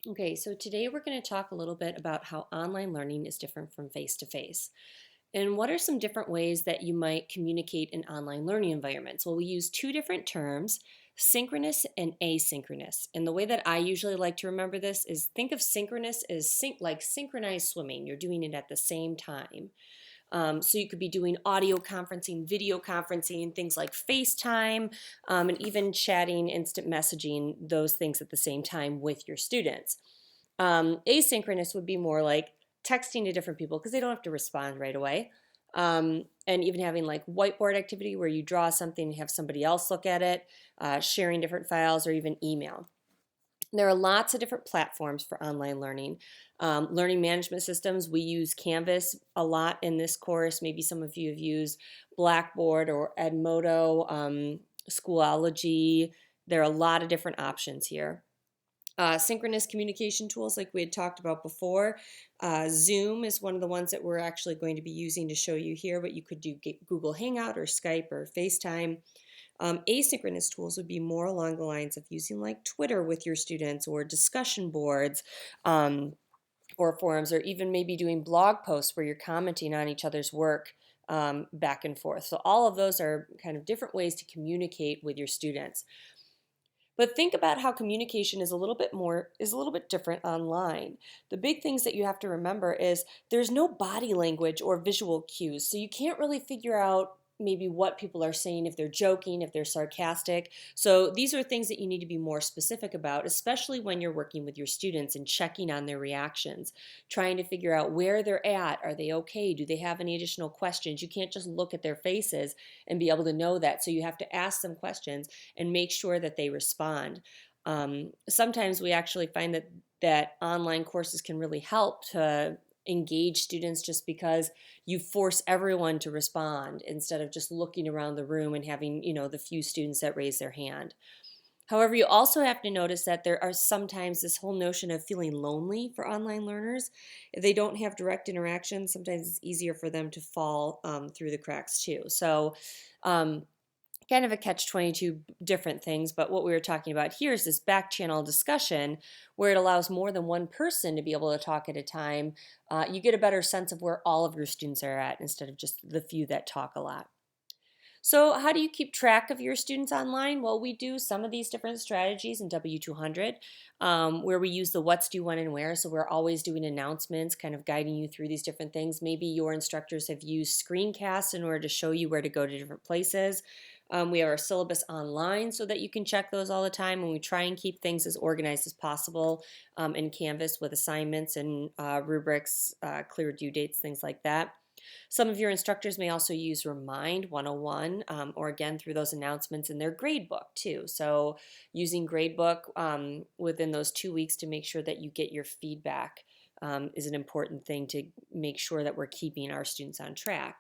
Okay, so today we're going to talk a little bit about how online learning is different from face to face. And what are some different ways that you might communicate in online learning environments? Well, we use two different terms, synchronous and asynchronous. And the way that I usually like to remember this is think of synchronous as like synchronized swimming. You're doing it at the same time. So you could be doing audio conferencing, video conferencing, things like FaceTime, and even chatting, instant messaging, those things at the same time with your students. Asynchronous would be more like texting to different people because they don't have to respond right away. And even having like whiteboard activity where you draw something and have somebody else look at it, sharing different files, or even email. There are lots of different platforms for online learning. Learning management systems, we use Canvas a lot in this course. Maybe some of you have used Blackboard or Edmodo, Schoology. There are a lot of different options here. Synchronous communication tools, like we had talked about before. Zoom is one of the ones that we're actually going to be using to show you here, but you could do Google Hangout or Skype or FaceTime. Asynchronous tools would be more along the lines of using like Twitter with your students or discussion boards or forums, or even maybe doing blog posts where you're commenting on each other's work back and forth. So all of those are kind of different ways to communicate with your students. But think about how communication is a little bit different online. The big things that you have to remember is there's no body language or visual cues. So you can't really figure out maybe what people are saying, if they're joking, if they're sarcastic. So these are things that you need to be more specific about, especially when you're working with your students and checking on their reactions, trying to figure out where they're at. Are they okay? Do they have any additional questions? You can't just look at their faces and be able to know that. So you have to ask them questions and make sure that they respond. Sometimes we actually find that online courses can really help to engage students just because you force everyone to respond instead of just looking around the room and having, the few students that raise their hand. However, you also have to notice that there are sometimes this whole notion of feeling lonely for online learners. If they don't have direct interaction, sometimes it's easier for them to fall through the cracks too. So um, kind of a catch-22 different things, but what we were talking about here is this back channel discussion where it allows more than one person to be able to talk at a time. You get a better sense of where all of your students are at instead of just the few that talk a lot. So how do you keep track of your students online? Well, we do some of these different strategies in W200 where we use the what's, do, when, and where. So we're always doing announcements, kind of guiding you through these different things. Maybe your instructors have used screencasts in order to show you where to go to different places. We have our syllabus online so that you can check those all the time, and we try and keep things as organized as possible in Canvas with assignments and rubrics, clear due dates, things like that. Some of your instructors may also use Remind 101 or again through those announcements in their gradebook too. So using gradebook within those 2 weeks to make sure that you get your feedback is an important thing to make sure that we're keeping our students on track.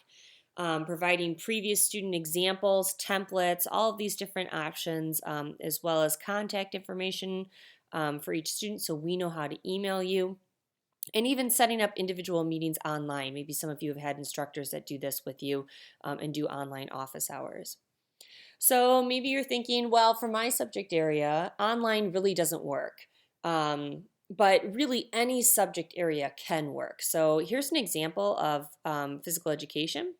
Providing previous student examples, templates, all of these different options, as well as contact information for each student so we know how to email you. And even setting up individual meetings online. Maybe some of you have had instructors that do this with you and do online office hours. So maybe you're thinking, well, for my subject area, online really doesn't work. But really, any subject area can work. So here's an example of physical education.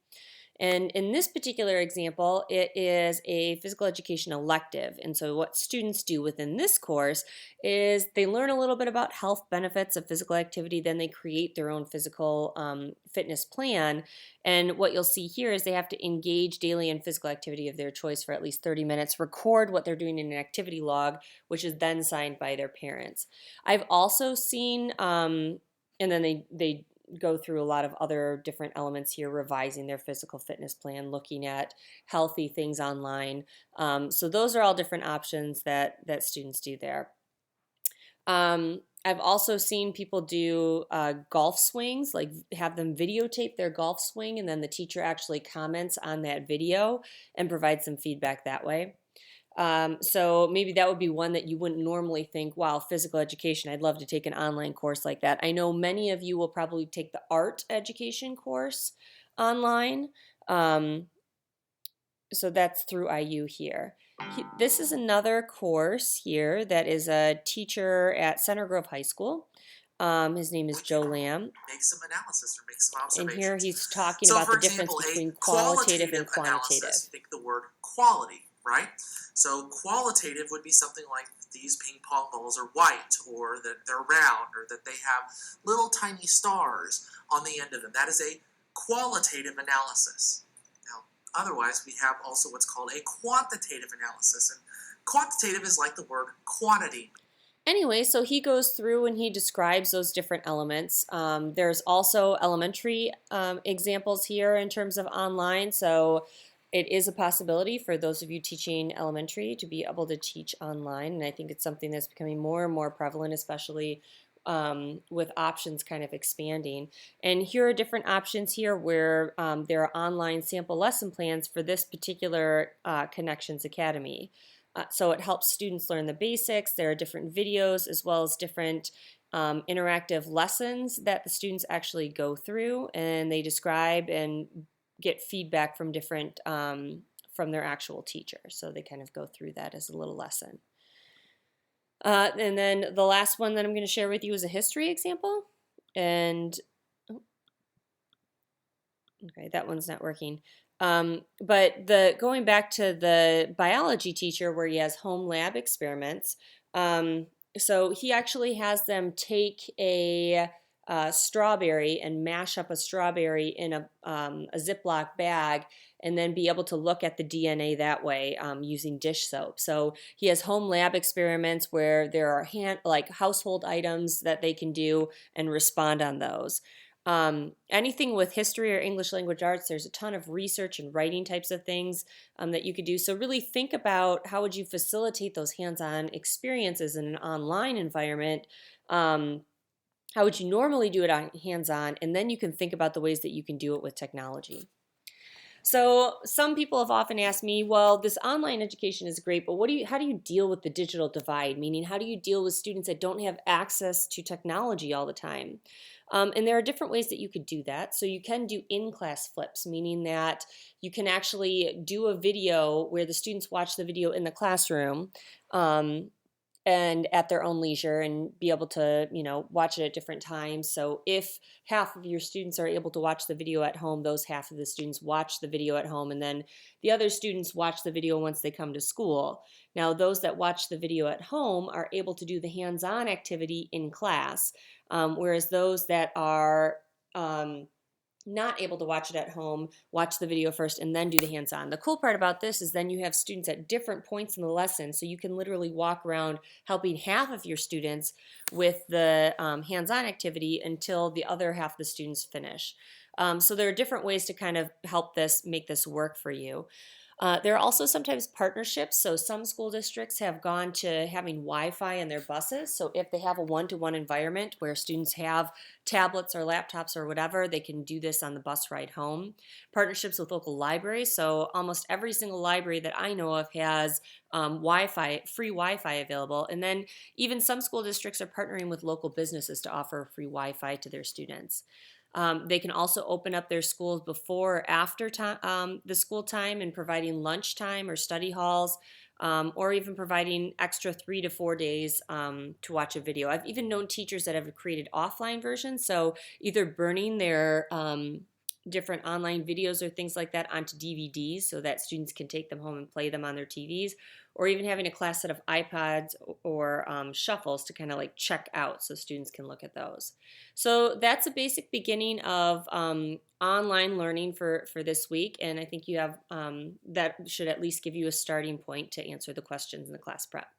And in this particular example, it is a physical education elective. And so what students do within this course is they learn a little bit about health benefits of physical activity, then they create their own physical fitness plan. And what you'll see here is they have to engage daily in physical activity of their choice for at least 30 minutes, record what they're doing in an activity log, which is then signed by their parents. I've also seen, and then they go through a lot of other different elements here, revising their physical fitness plan, looking at healthy things online. So those are all different options that students do there. I've also seen people do golf swings, like have them videotape their golf swing, and then the teacher actually comments on that video and provides some feedback that way. So maybe that would be one that you wouldn't normally think, wow, physical education, I'd love to take an online course like that. I know many of you will probably take the art education course online. Um, So that's through IU here. This is another course here that is a teacher at Center Grove High School. His name is We Joe can Lamb. make some analysis or make some And here observations. he's talking So, about for the difference example, a between qualitative and qualitative analysis, quantitative. you think the word quality, right? So, qualitative would be something like these ping pong balls are white, or that they're round, or that they have little tiny stars on the end of them. That is a qualitative analysis. Now, otherwise, we have also what's called a quantitative analysis. And quantitative is like the word quantity. Anyway, so he goes through and he describes those different elements. There's also elementary examples here in terms of online. So it is a possibility for those of you teaching elementary to be able to teach online. And I think it's something that's becoming more and more prevalent, especially with options kind of expanding. And here are different options here where there are online sample lesson plans for this particular Connections Academy. So it helps students learn the basics. There are different videos as well as different interactive lessons that the students actually go through, and they describe and get feedback from different from their actual teacher. So they kind of go through that as a little lesson. And then the last one that I'm going to share with you is a history example. And oh, okay, that one's not working. But the going back to the biology teacher where he has home lab experiments, so he actually has them take a strawberry and mash up a strawberry in a Ziploc bag and then be able to look at the DNA that way using dish soap. So he has home lab experiments where there are like household items that they can do and respond on those. Anything with history or English language arts, there's a ton of research and writing types of things that you could do. So really think about how would you facilitate those hands-on experiences in an online environment. How would you normally do it on hands-on? And then you can think about the ways that you can do it with technology. So some people have often asked me, well, this online education is great, but how do you deal with the digital divide? Meaning, how do you deal with students that don't have access to technology all the time? And there are different ways that you could do that. So you can do in-class flips, meaning that you can actually do a video where the students watch the video in the classroom. And at their own leisure and be able to, watch it at different times. So if half of your students are able to watch the video at home, those half of the students watch the video at home, and then the other students watch the video once they come to school. Now, those that watch the video at home are able to do the hands-on activity in class, whereas those that are not able to watch it at home, watch the video first and then do the hands-on. The cool part about this is then you have students at different points in the lesson, so you can literally walk around helping half of your students with the hands-on activity until the other half of the students finish. So there are different ways to kind of help make this work for you. There are also sometimes partnerships. So some school districts have gone to having Wi-Fi in their buses. So if they have a one-to-one environment where students have tablets or laptops or whatever, they can do this on the bus ride home. Partnerships with local libraries. So almost every single library that I know of has Wi-Fi, free Wi-Fi available. And then even some school districts are partnering with local businesses to offer free Wi-Fi to their students. They can also open up their schools before or after the school time and providing lunchtime or study halls, or even providing extra 3 to 4 days to watch a video. I've even known teachers that have created offline versions, so either burning their different online videos or things like that onto DVDs so that students can take them home and play them on their TVs, or even having a class set of iPods or shuffles to kind of like check out so students can look at those. So that's a basic beginning of online learning for this week, and I think you have that should at least give you a starting point to answer the questions in the class prep.